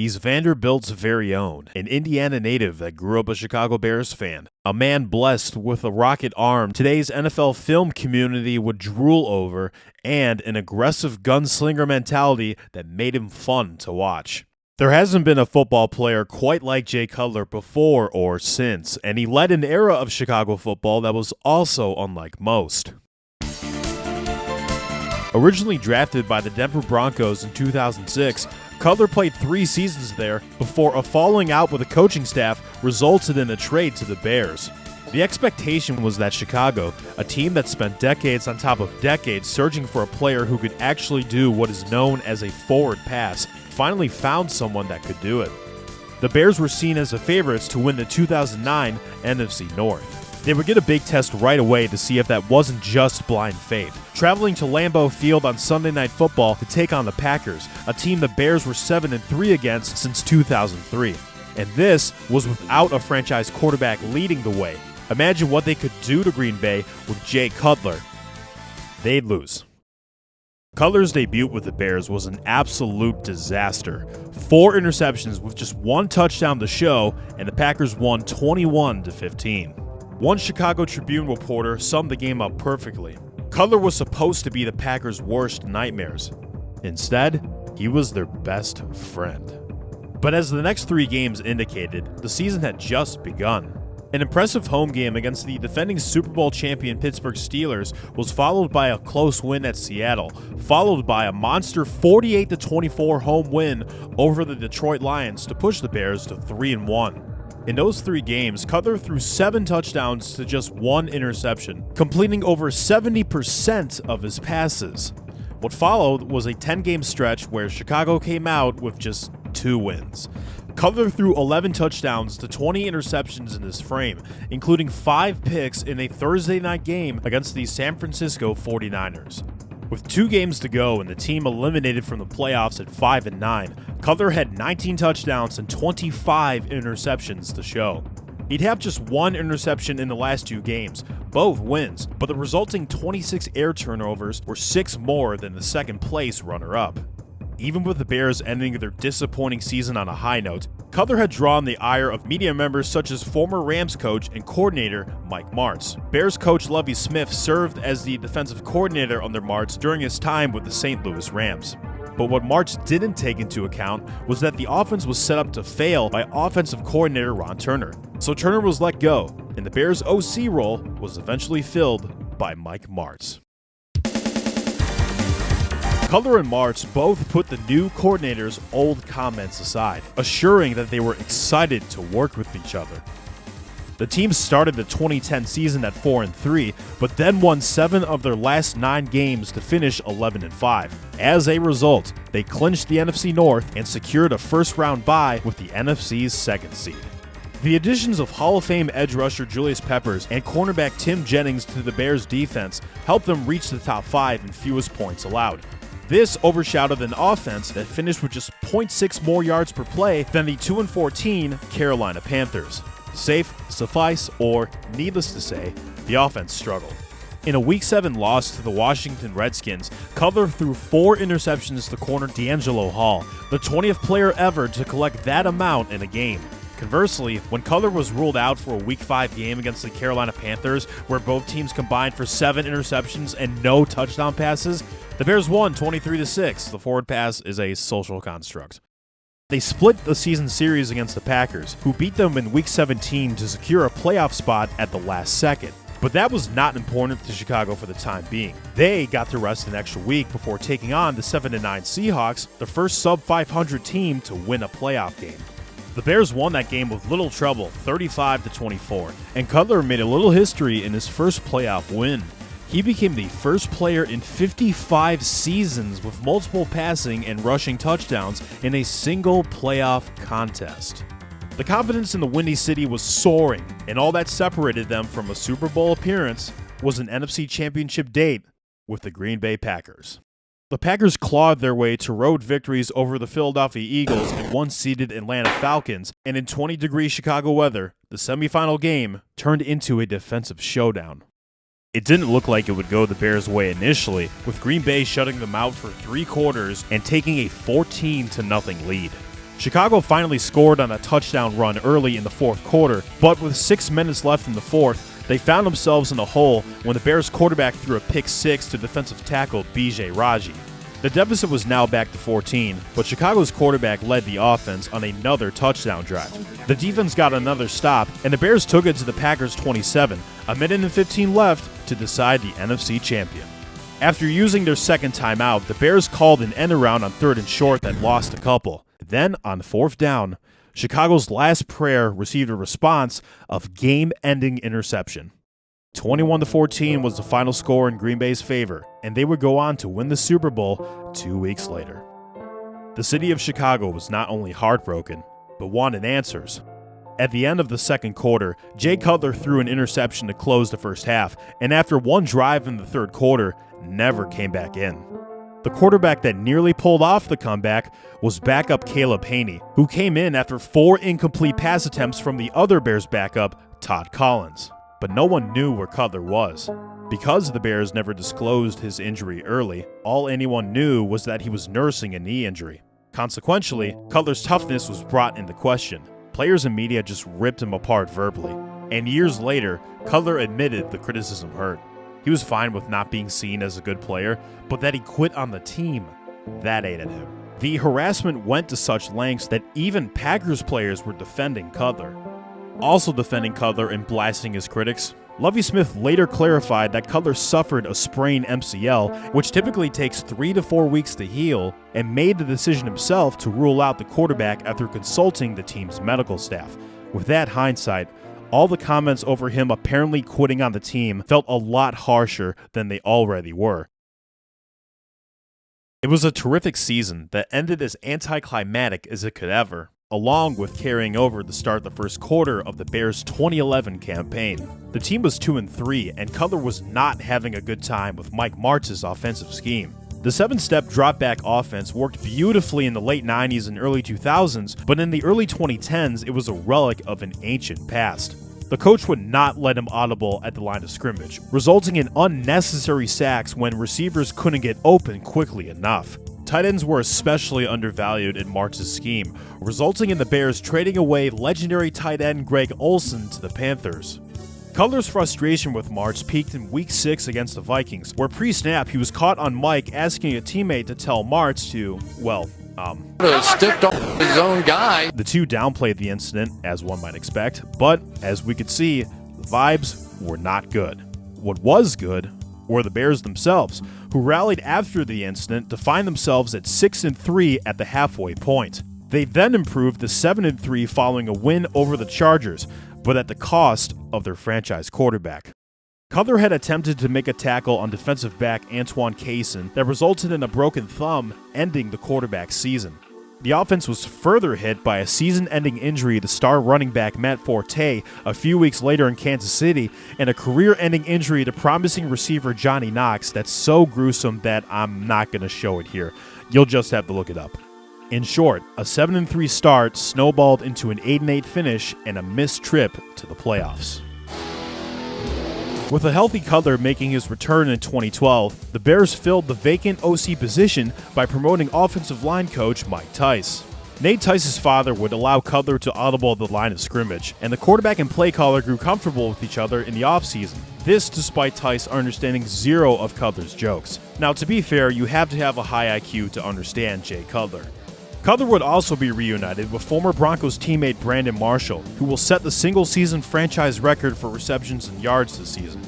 He's Vanderbilt's very own, an Indiana native that grew up a Chicago Bears fan. A man blessed with a rocket arm today's NFL film community would drool over, and an aggressive gunslinger mentality that made him fun to watch. There hasn't been a football player quite like Jay Cutler before or since, and he led an era of Chicago football that was also unlike most. Originally drafted by the Denver Broncos in 2006, Cutler played 3 seasons there before a falling out with the coaching staff resulted in a trade to the Bears. The expectation was that Chicago, a team that spent decades on top of decades searching for a player who could actually do what is known as a forward pass, finally found someone that could do it. The Bears were seen as the favorites to win the 2009 NFC North. They would get a big test right away to see if that wasn't just blind faith. Traveling to Lambeau Field on Sunday Night Football to take on the Packers, a team the Bears were 7-3 against since 2003. And this was without a franchise quarterback leading the way. Imagine what they could do to Green Bay with Jay Cutler. They'd lose. Cutler's debut with the Bears was an absolute disaster. 4 interceptions with just 1 touchdown to show, and the Packers won 21-15. One Chicago Tribune reporter summed the game up perfectly. Cutler was supposed to be the Packers' worst nightmares. Instead, he was their best friend. But as the next 3 games indicated, the season had just begun. An impressive home game against the defending Super Bowl champion Pittsburgh Steelers was followed by a close win at Seattle, followed by a monster 48-24 home win over the Detroit Lions to push the Bears to 3-1. In those 3 games, Cutler threw 7 touchdowns to just 1 interception, completing over 70% of his passes. What followed was a 10-game stretch where Chicago came out with just 2 wins. Cutler threw 11 touchdowns to 20 interceptions in this frame, including 5 picks in a Thursday night game against the San Francisco 49ers. With 2 games to go and the team eliminated from the playoffs at 5-9, Cutler had 19 touchdowns and 25 interceptions to show. He'd have just 1 interception in the last 2 games, both wins, but the resulting 26 air turnovers were 6 more than the second-place runner-up. Even with the Bears ending their disappointing season on a high note, Cutler had drawn the ire of media members such as former Rams coach and coordinator Mike Martz. Bears coach Lovie Smith served as the defensive coordinator under Martz during his time with the St. Louis Rams. But what Martz didn't take into account was that the offense was set up to fail by offensive coordinator Ron Turner. So Turner was let go, and the Bears' OC role was eventually filled by Mike Martz. Cutler and Martz both put the new coordinator's old comments aside, assuring that they were excited to work with each other. The team started the 2010 season at 4-3, but then won 7 of their last 9 games to finish 11-5. As a result, they clinched the NFC North and secured a first-round bye with the NFC's 2nd seed. The additions of Hall of Fame edge rusher Julius Peppers and cornerback Tim Jennings to the Bears' defense helped them reach the top 5 in fewest points allowed. This overshadowed an offense that finished with just 0.6 more yards per play than the 2-14 Carolina Panthers. Safe, suffice, or needless to say, the offense struggled. In a Week 7 loss to the Washington Redskins, Cutler threw 4 interceptions to corner D'Angelo Hall, the 20th player ever to collect that amount in a game. Conversely, when Cutler was ruled out for a Week 5 game against the Carolina Panthers, where both teams combined for 7 interceptions and no touchdown passes, the Bears won 23-6. The forward pass is a social construct. They split the season series against the Packers, who beat them in Week 17 to secure a playoff spot at the last second. But that was not important to Chicago for the time being. They got to rest an extra week before taking on the 7-9 Seahawks, the first sub-500 team to win a playoff game. The Bears won that game with little trouble, 35-24, and Cutler made a little history in his first playoff win. He became the first player in 55 seasons with multiple passing and rushing touchdowns in a single playoff contest. The confidence in the Windy City was soaring, and all that separated them from a Super Bowl appearance was an NFC Championship date with the Green Bay Packers. The Packers clawed their way to road victories over the Philadelphia Eagles and 1-seeded Atlanta Falcons, and in 20-degree Chicago weather, the semifinal game turned into a defensive showdown. It didn't look like it would go the Bears' way initially, with Green Bay shutting them out for 3 quarters and taking a 14-0 lead. Chicago finally scored on a touchdown run early in the fourth quarter, but with 6 minutes left in the fourth, they found themselves in a hole when the Bears quarterback threw a pick six to defensive tackle B.J. Raji. The deficit was now back to 14, but Chicago's quarterback led the offense on another touchdown drive. The defense got another stop, and the Bears took it to the Packers' 27, a minute and 15 left to decide the NFC champion. After using their second timeout, the Bears called an end around on 3rd and short that lost a couple. Then, on 4th down, Chicago's last prayer received a response of game-ending interception. 21-14 was the final score in Green Bay's favor, and they would go on to win the Super Bowl 2 weeks later. The city of Chicago was not only heartbroken, but wanted answers. At the end of the second quarter, Jay Cutler threw an interception to close the first half, and after one drive in the third quarter, never came back in. The quarterback that nearly pulled off the comeback was backup Caleb Haney, who came in after 4 incomplete pass attempts from the other Bears backup, Todd Collins. But no one knew where Cutler was. Because the Bears never disclosed his injury early, all anyone knew was that he was nursing a knee injury. Consequentially, Cutler's toughness was brought into question. Players and media just ripped him apart verbally. And years later, Cutler admitted the criticism hurt. He was fine with not being seen as a good player, but that he quit on the team, that ate at him. The harassment went to such lengths that even Packers players were defending Cutler. Also defending Cutler and blasting his critics, Lovie Smith later clarified that Cutler suffered a sprained MCL, which typically takes 3 to 4 weeks to heal, and made the decision himself to rule out the quarterback after consulting the team's medical staff. With that hindsight, all the comments over him apparently quitting on the team felt a lot harsher than they already were. It was a terrific season that ended as anticlimactic as it could ever, along with carrying over to start the first quarter of the Bears' 2011 campaign. The team was 2-3, and Cutler was not having a good time with Mike Martz's offensive scheme. The 7-step drop-back offense worked beautifully in the late 90s and early 2000s, but in the early 2010s, it was a relic of an ancient past. The coach would not let him audible at the line of scrimmage, resulting in unnecessary sacks when receivers couldn't get open quickly enough. Tight ends were especially undervalued in Martz's scheme, resulting in the Bears trading away legendary tight end Greg Olsen to the Panthers. Cutler's frustration with Martz peaked in Week 6 against the Vikings, where pre-snap he was caught on mic asking a teammate to tell Martz to, stiffed off his own guy. The two downplayed the incident, as one might expect, but as we could see, the vibes were not good. What was good were the Bears themselves, who rallied after the incident to find themselves at 6-3 at the halfway point. They then improved to 7-3 following a win over the Chargers, but at the cost of their franchise quarterback. Cutler had attempted to make a tackle on defensive back Antoine Cason that resulted in a broken thumb, ending the quarterback's season. The offense was further hit by a season-ending injury to star running back Matt Forte a few weeks later in Kansas City, and a career-ending injury to promising receiver Johnny Knox that's so gruesome that I'm not going to show it here. You'll just have to look it up. In short, a 7-3 start snowballed into an 8-8 finish and a missed trip to the playoffs. With a healthy Cutler making his return in 2012, the Bears filled the vacant OC position by promoting offensive line coach Mike Tice. Nate Tice's father would allow Cutler to audible the line of scrimmage, and the quarterback and play caller grew comfortable with each other in the offseason. This despite Tice understanding zero of Cutler's jokes. Now, to be fair, you have to have a high IQ to understand Jay Cutler. Cutler would also be reunited with former Broncos teammate Brandon Marshall, who will set the single-season franchise record for receptions and yards this season.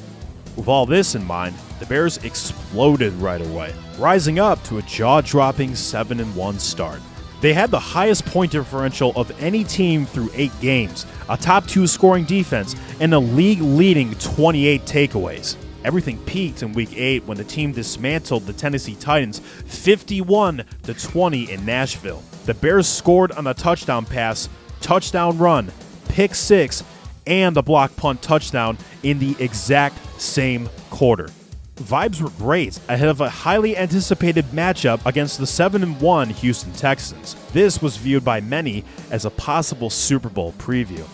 With all this in mind, the Bears exploded right away, rising up to a jaw-dropping 7-1 start. They had the highest point differential of any team through 8 games, a top 2 scoring defense, and a league-leading 28 takeaways. Everything peaked in Week 8 when the team dismantled the Tennessee Titans 51-20 in Nashville. The Bears scored on a touchdown pass, touchdown run, pick 6, and a block punt touchdown in the exact same quarter. Vibes were great ahead of a highly anticipated matchup against the 7-1 Houston Texans. This was viewed by many as a possible Super Bowl preview.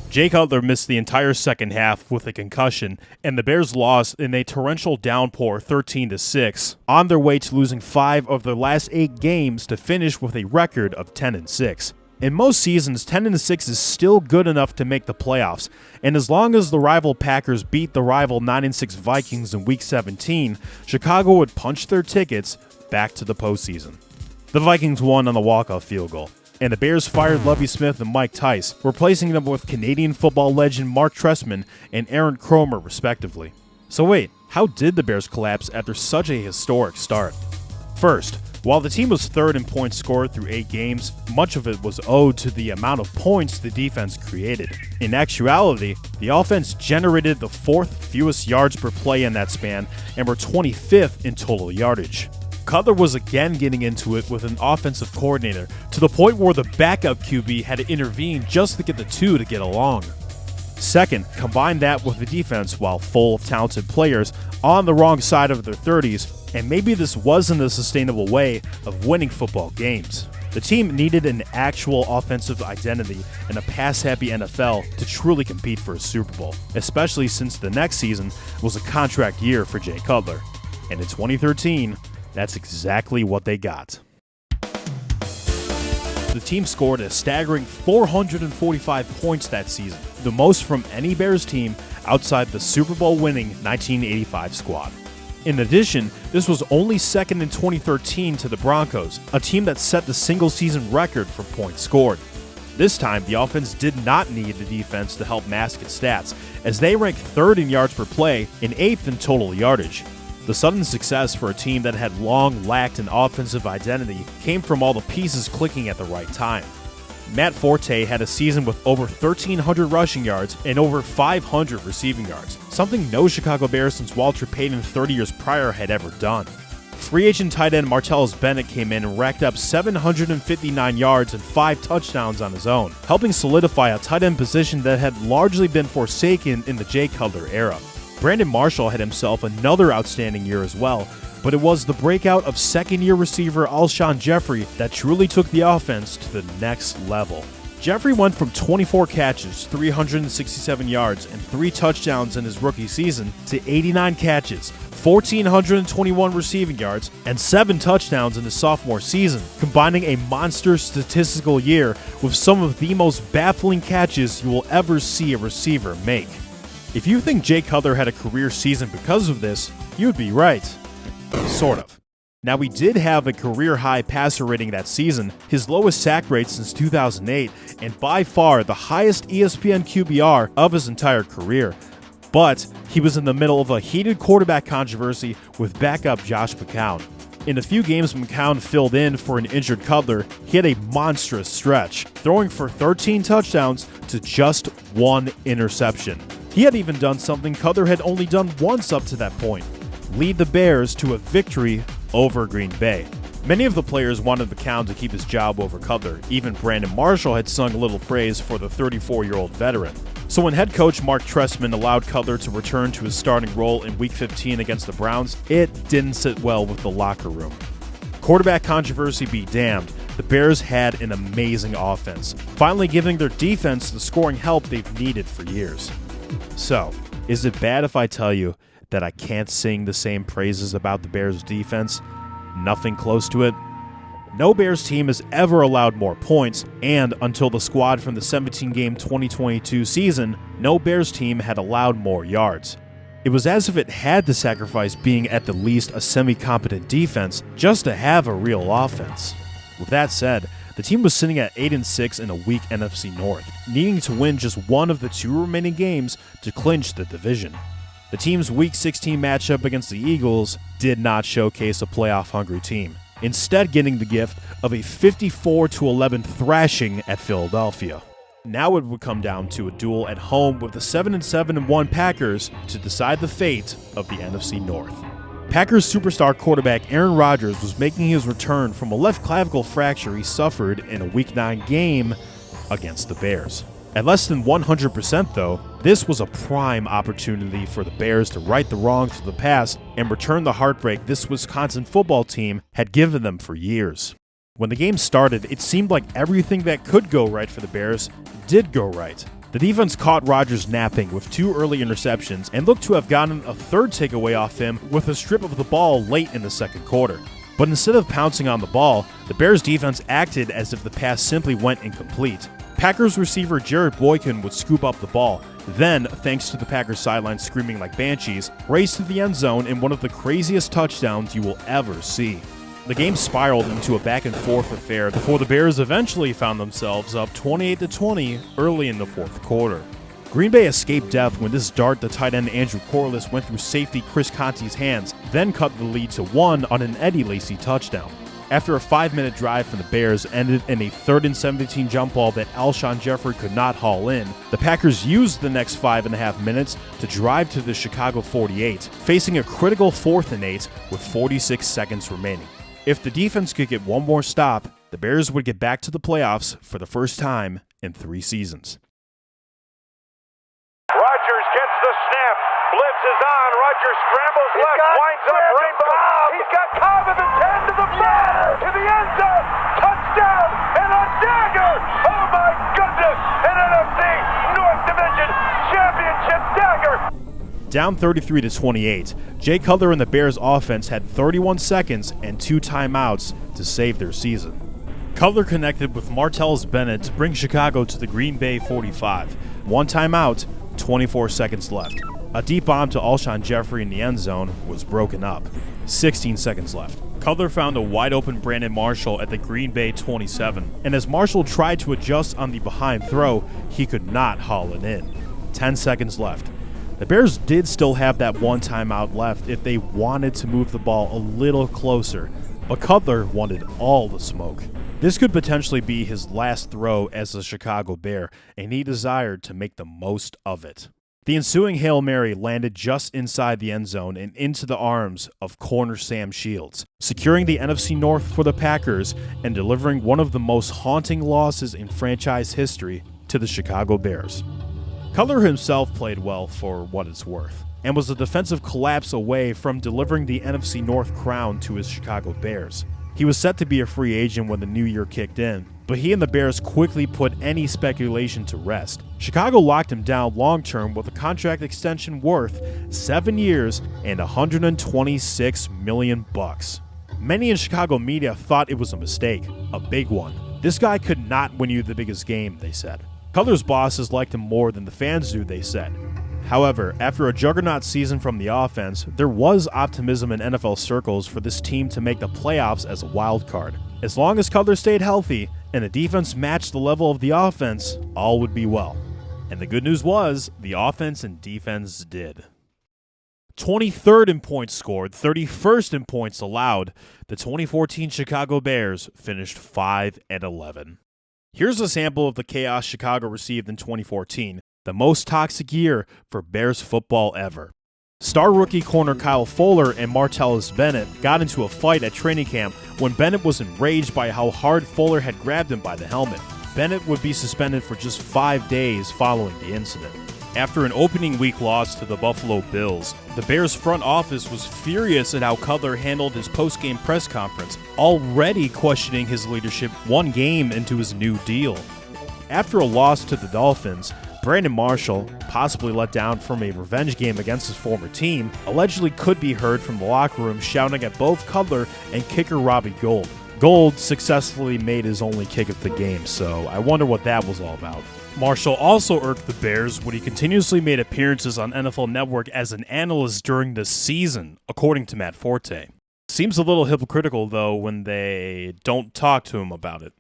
Jay Cutler missed the entire second half with a concussion, and the Bears lost in a torrential downpour 13-6, on their way to losing 5 of their last 8 games to finish with a record of 10-6. In most seasons, 10-6 is still good enough to make the playoffs, and as long as the rival Packers beat the rival 9-6 Vikings in Week 17, Chicago would punch their tickets back to the postseason. The Vikings won on the walk-off field goal, and the Bears fired Lovie Smith and Mike Tice, replacing them with Canadian football legend Mark Trestman and Aaron Kromer, respectively. So wait, how did the Bears collapse after such a historic start? First, while the team was third in points scored through 8 games, much of it was owed to the amount of points the defense created. In actuality, the offense generated the 4th fewest yards per play in that span and were 25th in total yardage. Cutler was again getting into it with an offensive coordinator, to the point where the backup QB had to intervene just to get the two to get along. Second, combine that with the defense, while full of talented players, on the wrong side of their 30s, and maybe this wasn't a sustainable way of winning football games. The team needed an actual offensive identity in a pass-happy NFL to truly compete for a Super Bowl, especially since the next season was a contract year for Jay Cutler. And in 2013, that's exactly what they got. The team scored a staggering 445 points that season, the most from any Bears team outside the Super Bowl winning 1985 squad. In addition, this was only second in 2013 to the Broncos, a team that set the single-season record for points scored. This time, the offense did not need the defense to help mask its stats, as they ranked 3rd in yards per play and 8th in total yardage. The sudden success for a team that had long lacked an offensive identity came from all the pieces clicking at the right time. Matt Forte had a season with over 1,300 rushing yards and over 500 receiving yards, something no Chicago Bear since Walter Payton 30 years prior had ever done. Free agent tight end Martellus Bennett came in and racked up 759 yards and 5 touchdowns on his own, helping solidify a tight end position that had largely been forsaken in the Jay Cutler era. Brandon Marshall had himself another outstanding year as well, but it was the breakout of second-year receiver Alshon Jeffrey that truly took the offense to the next level. Jeffrey went from 24 catches, 367 yards, and 3 touchdowns in his rookie season to 89 catches, 1,421 receiving yards, and 7 touchdowns in his sophomore season, combining a monster statistical year with some of the most baffling catches you will ever see a receiver make. If you think Jay Cutler had a career season because of this, you'd be right. Sort of. Now, he did have a career-high passer rating that season, his lowest sack rate since 2008, and by far the highest ESPN QBR of his entire career. But he was in the middle of a heated quarterback controversy with backup Josh McCown. In a few games McCown filled in for an injured Cutler, he had a monstrous stretch, throwing for 13 touchdowns to just 1 interception. He had even done something Cutler had only done once up to that point: lead the Bears to a victory over Green Bay. Many of the players wanted McCown to keep his job over Cutler. Even Brandon Marshall had sung a little praise for the 34-year-old veteran. So when head coach Mark Trestman allowed Cutler to return to his starting role in Week 15 against the Browns, it didn't sit well with the locker room. Quarterback controversy be damned, the Bears had an amazing offense, finally giving their defense the scoring help they've needed for years. So, is it bad if I tell you that I can't sing the same praises about the Bears' defense? Nothing close to it? No Bears team has ever allowed more points, and until the squad from the 17-game 2022 season, no Bears team had allowed more yards. It was as if it had to sacrifice being at the least a semi-competent defense just to have a real offense. With that said, the team was sitting at 8-6 in a weak NFC North, needing to win just one of the 2 remaining games to clinch the division. The team's Week 16 matchup against the Eagles did not showcase a playoff-hungry team, instead getting the gift of a 54-11 thrashing at Philadelphia. Now it would come down to a duel at home with the 7-7-1 Packers to decide the fate of the NFC North. Packers superstar quarterback Aaron Rodgers was making his return from a left clavicle fracture he suffered in a Week 9 game against the Bears. At less than 100% though, this was a prime opportunity for the Bears to right the wrongs of the past and return the heartbreak this Wisconsin football team had given them for years. When the game started, it seemed like everything that could go right for the Bears did go right. The The defense caught Rodgers napping with 2 early interceptions and looked to have gotten a 3rd takeaway off him with a strip of the ball late in the 2nd quarter. But instead of pouncing on the ball, the Bears defense acted as if the pass simply went incomplete. Packers receiver Jarrett Boykin would scoop up the ball, then, thanks to the Packers sideline screaming like banshees, race to the end zone in one of the craziest touchdowns you will ever see. The game spiraled into a back-and-forth affair before the Bears eventually found themselves up 28-20 early in the 4th quarter. Green Bay escaped death when this dart the tight end Andrew Corliss went through safety Chris Conte's hands, then cut the lead to 1 on an Eddie Lacy touchdown. After a 5-minute drive from the Bears ended in a 3rd and 17 jump ball that Alshon Jeffrey could not haul in, the Packers used the next 5.5 minutes to drive to the Chicago 48, facing a critical 4th and 8 with 46 seconds remaining. If the defense could get one more stop, the Bears would get back to the playoffs for the first time in 3 seasons. Rodgers gets the snap. Blitz is on. Rodgers scrambles left, winds up Rainbow. He's got Cobb at the 10 to the 5 to the end zone. Touchdown and a dagger. Oh my goodness! An NFC North Division Championship dagger. Down 33-28, Jay Cutler and the Bears offense had 31 seconds and 2 timeouts to save their season. Cutler connected with Martellus Bennett to bring Chicago to the Green Bay 45. 1 timeout, 24 seconds left. A deep bomb to Alshon Jeffrey in the end zone was broken up. 16 seconds left. Cutler found a wide-open Brandon Marshall at the Green Bay 27, and as Marshall tried to adjust on the behind throw, he could not haul it in. 10 seconds left. The Bears did still have that 1 timeout left if they wanted to move the ball a little closer, but Cutler wanted all the smoke. This could potentially be his last throw as a Chicago Bear, and he desired to make the most of it. The ensuing Hail Mary landed just inside the end zone and into the arms of corner Sam Shields, securing the NFC North for the Packers and delivering one of the most haunting losses in franchise history to the Chicago Bears. Cutler himself played well for what it's worth, and was a defensive collapse away from delivering the NFC North crown to his Chicago Bears. He was set to be a free agent when the new year kicked in, but he and the Bears quickly put any speculation to rest. Chicago locked him down long-term with a contract extension worth 7 years and $126 million. Many in Chicago media thought it was a mistake, a big one. This guy could not win you the biggest game, they said. Cutler's bosses liked him more than the fans do, they said. However, after a juggernaut season from the offense, there was optimism in NFL circles for this team to make the playoffs as a wild card. As long as Cutler stayed healthy and the defense matched the level of the offense, all would be well. And the good news was, the offense and defense did. 23rd in points scored, 31st in points allowed, the 2014 Chicago Bears finished 5-11. Here's a sample of the chaos Chicago received in 2014, the most toxic year for Bears football ever. Star rookie corner Kyle Fuller and Martellus Bennett got into a fight at training camp when Bennett was enraged by how hard Fuller had grabbed him by the helmet. Bennett would be suspended for just 5 days following the incident. After an opening week loss to the Buffalo Bills, the Bears front office was furious at how Cutler handled his post-game press conference, already questioning his leadership 1 game into his new deal. After a loss to the Dolphins, Brandon Marshall, possibly let down from a revenge game against his former team, allegedly could be heard from the locker room shouting at both Cutler and kicker Robbie Gould. Gould successfully made his only kick of the game, so I wonder what that was all about. Marshall also irked the Bears when he continuously made appearances on NFL Network as an analyst during the season, according to Matt Forte. Seems a little hypocritical, though, when they don't talk to him about it.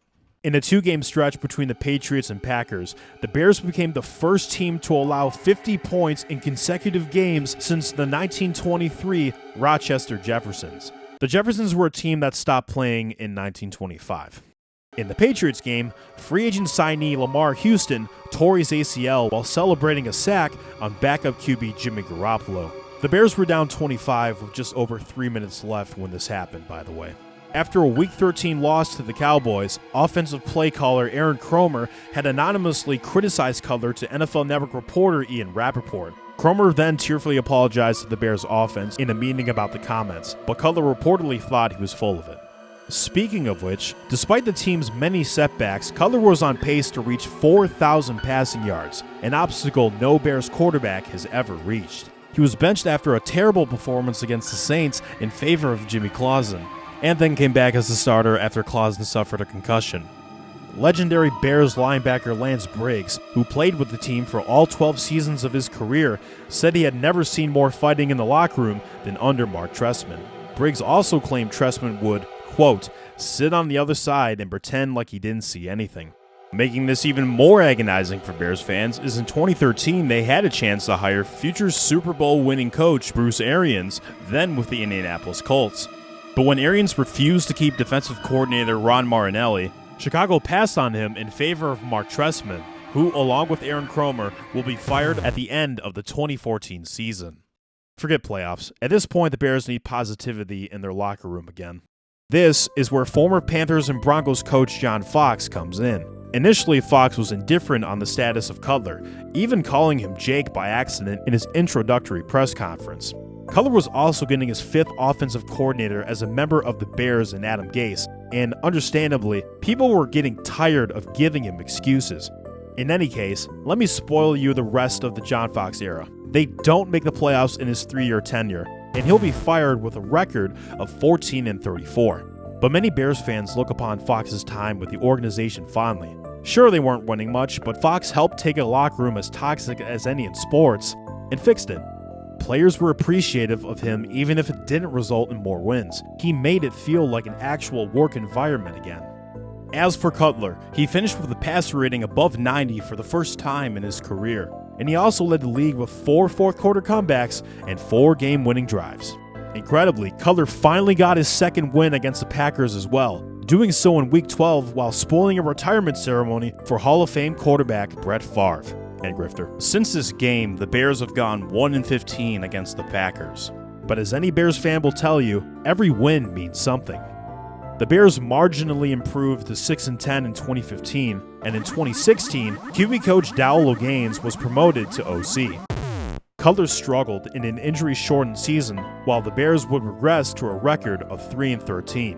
In a 2-game stretch between the Patriots and Packers, the Bears became the first team to allow 50 points in consecutive games since the 1923 Rochester Jeffersons. The Jeffersons were a team that stopped playing in 1925. In the Patriots game, free agent signee Lamar Houston tore his ACL while celebrating a sack on backup QB Jimmy Garoppolo. The Bears were down 25 with just over 3 minutes left when this happened, by the way. After a Week 13 loss to the Cowboys, offensive play caller Aaron Kromer had anonymously criticized Cutler to NFL Network reporter Ian Rappaport. Kromer then tearfully apologized to the Bears offense in a meeting about the comments, but Cutler reportedly thought he was full of it. Speaking of which, despite the team's many setbacks, Cutler was on pace to reach 4,000 passing yards, an obstacle no Bears quarterback has ever reached. He was benched after a terrible performance against the Saints in favor of Jimmy Clausen, and then came back as the starter after Clausen suffered a concussion. Legendary Bears linebacker Lance Briggs, who played with the team for all 12 seasons of his career, said he had never seen more fighting in the locker room than under Mark Trestman. Briggs also claimed Trestman would, quote, sit on the other side and pretend like he didn't see anything. Making this even more agonizing for Bears fans is in 2013 they had a chance to hire future Super Bowl winning coach Bruce Arians, then with the Indianapolis Colts. But when Arians refused to keep defensive coordinator Ron Marinelli, Chicago passed on him in favor of Mark Trestman, who, along with Aaron Kromer, will be fired at the end of the 2014 season. Forget playoffs. At this point, the Bears need positivity in their locker room again. This is where former Panthers and Broncos coach John Fox comes in. Initially, Fox was indifferent on the status of Cutler, even calling him Jake by accident in his introductory press conference. Cutler was also getting his 5th offensive coordinator as a member of the Bears and Adam Gase, and understandably, people were getting tired of giving him excuses. In any case, let me spoil you the rest of the John Fox era. They don't make the playoffs in his 3-year tenure, and he'll be fired with a record of 14-34. But many Bears fans look upon Fox's time with the organization fondly. Sure, they weren't winning much, but Fox helped take a locker room as toxic as any in sports and fixed it. Players were appreciative of him even if it didn't result in more wins. He made it feel like an actual work environment again. As for Cutler, he finished with a passer rating above 90 for the first time in his career, and he also led the league with 4 fourth-quarter comebacks and 4 game-winning drives. Incredibly, Cutler finally got his second win against the Packers as well, doing so in Week 12 while spoiling a retirement ceremony for Hall of Fame quarterback Brett Favre. And grifter. Since this game, the Bears have gone 1-15 against the Packers. But as any Bears fan will tell you, every win means something. The Bears marginally improved to 6-10 in 2015, and in 2016, QB coach Dowell Gaines was promoted to OC. Cutler struggled in an injury-shortened season, while the Bears would regress to a record of 3-13.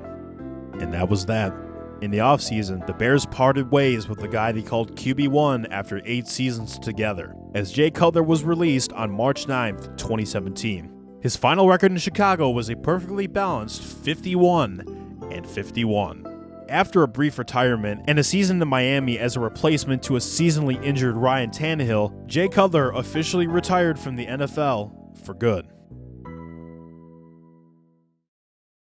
And that was that. In the offseason, the Bears parted ways with the guy they called QB1 after 8 seasons together, as Jay Cutler was released on March 9th, 2017. His final record in Chicago was a perfectly balanced 51-51. After a brief retirement and a season in Miami as a replacement to a seasonally injured Ryan Tannehill, Jay Cutler officially retired from the NFL for good.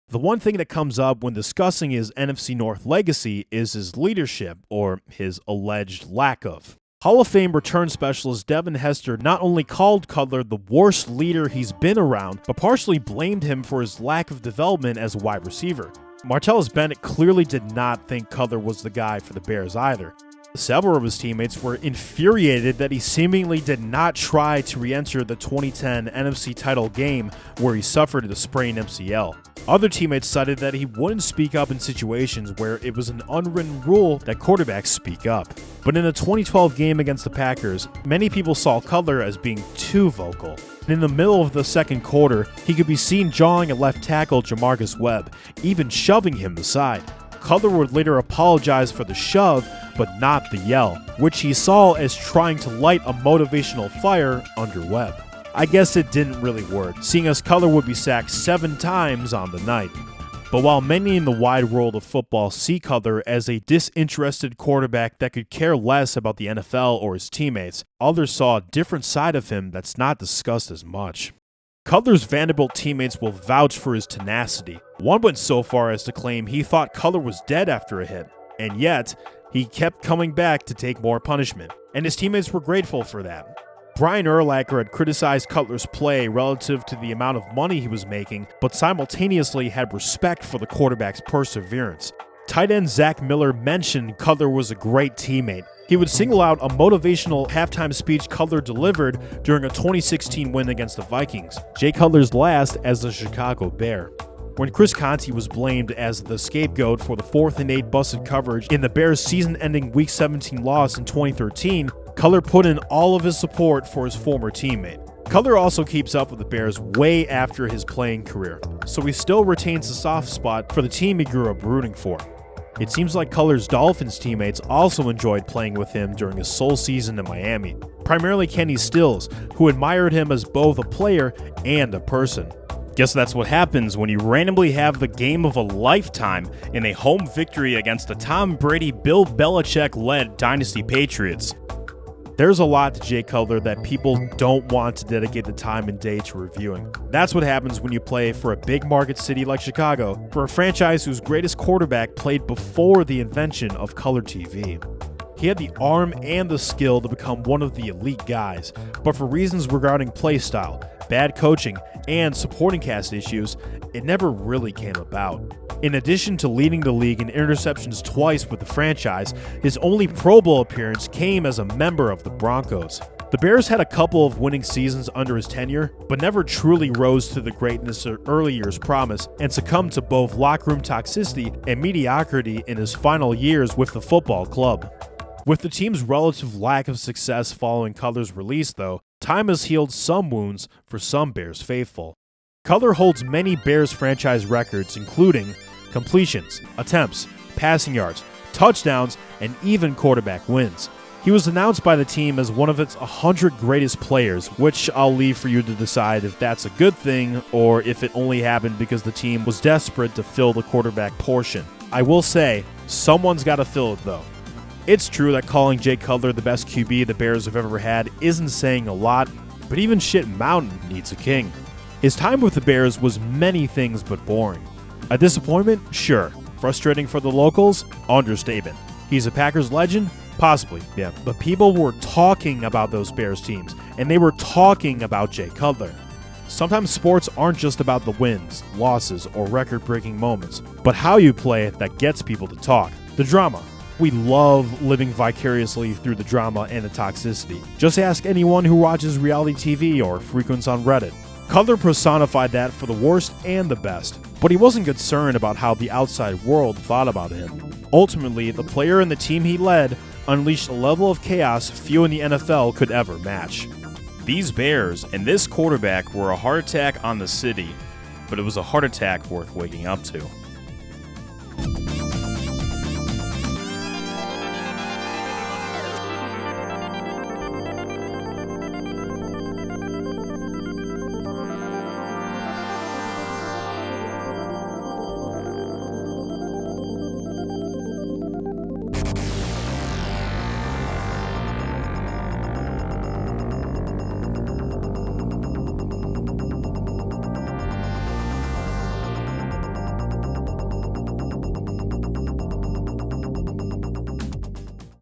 The one thing that comes up when discussing his NFC North legacy is his leadership, or his alleged lack of. Hall of Fame return specialist Devin Hester not only called Cutler the worst leader he's been around, but partially blamed him for his lack of development as a wide receiver. Martellus Bennett clearly did not think Cutler was the guy for the Bears either. Several of his teammates were infuriated that he seemingly did not try to re-enter the 2010 NFC title game where he suffered a sprained MCL. Other teammates cited that he wouldn't speak up in situations where it was an unwritten rule that quarterbacks speak up. But in a 2012 game against the Packers, many people saw Cutler as being too vocal. And in the middle of the second quarter, he could be seen jawing at left tackle Jamarcus Webb, even shoving him aside. Cutler would later apologize for the shove, but not the yell, which he saw as trying to light a motivational fire under Webb. I guess it didn't really work, seeing as Cutler would be sacked 7 times on the night. But while many in the wide world of football see Cutler as a disinterested quarterback that could care less about the NFL or his teammates, others saw a different side of him that's not discussed as much. Cutler's Vanderbilt teammates will vouch for his tenacity. One went so far as to claim he thought Cutler was dead after a hit, and yet he kept coming back to take more punishment, and his teammates were grateful for that. Brian Urlacher had criticized Cutler's play relative to the amount of money he was making, but simultaneously had respect for the quarterback's perseverance. Tight end Zach Miller mentioned Cutler was a great teammate. He would single out a motivational halftime speech Cutler delivered during a 2016 win against the Vikings, Jay Cutler's last as a Chicago Bear. When Chris Conte was blamed as the scapegoat for the 4th and 8 busted coverage in the Bears' season-ending Week 17 loss in 2013, Cutler put in all of his support for his former teammate. Cutler also keeps up with the Bears way after his playing career, so he still retains a soft spot for the team he grew up rooting for. It seems like Cutler's Dolphins teammates also enjoyed playing with him during his sole season in Miami, primarily Kenny Stills, who admired him as both a player and a person. Guess that's what happens when you randomly have the game of a lifetime in a home victory against the Tom Brady, Bill Belichick-led Dynasty Patriots. There's a lot to Jay Cutler that people don't want to dedicate the time and day to reviewing. That's what happens when you play for a big market city like Chicago, for a franchise whose greatest quarterback played before the invention of color TV. He had the arm and the skill to become one of the elite guys, but for reasons regarding play style, bad coaching, and supporting cast issues, it never really came about. In addition to leading the league in interceptions twice with the franchise, his only Pro Bowl appearance came as a member of the Broncos. The Bears had a couple of winning seasons under his tenure, but never truly rose to the greatness their early years promised and succumbed to both locker room toxicity and mediocrity in his final years with the football club. With the team's relative lack of success following Cutler's release, though, time has healed some wounds for some Bears faithful. Cutler holds many Bears franchise records, including completions, attempts, passing yards, touchdowns, and even quarterback wins. He was announced by the team as one of its 100 greatest players, which I'll leave for you to decide if that's a good thing or if it only happened because the team was desperate to fill the quarterback portion. I will say, someone's got to fill it though. It's true that calling Jay Cutler the best QB the Bears have ever had isn't saying a lot, but even shit mountain needs a king. His time with the Bears was many things but boring. A disappointment? Sure. Frustrating for the locals? Understatement. He's a Packers legend? Possibly, yeah. But people were talking about those Bears teams, and they were talking about Jay Cutler. Sometimes sports aren't just about the wins, losses, or record-breaking moments, but how you play it that gets people to talk. The drama. We love living vicariously through the drama and the toxicity. Just ask anyone who watches reality TV or frequents on Reddit. Cutler personified that for the worst and the best, but he wasn't concerned about how the outside world thought about him. Ultimately, the player and the team he led unleashed a level of chaos few in the NFL could ever match. These Bears and this quarterback were a heart attack on the city, but it was a heart attack worth waking up to.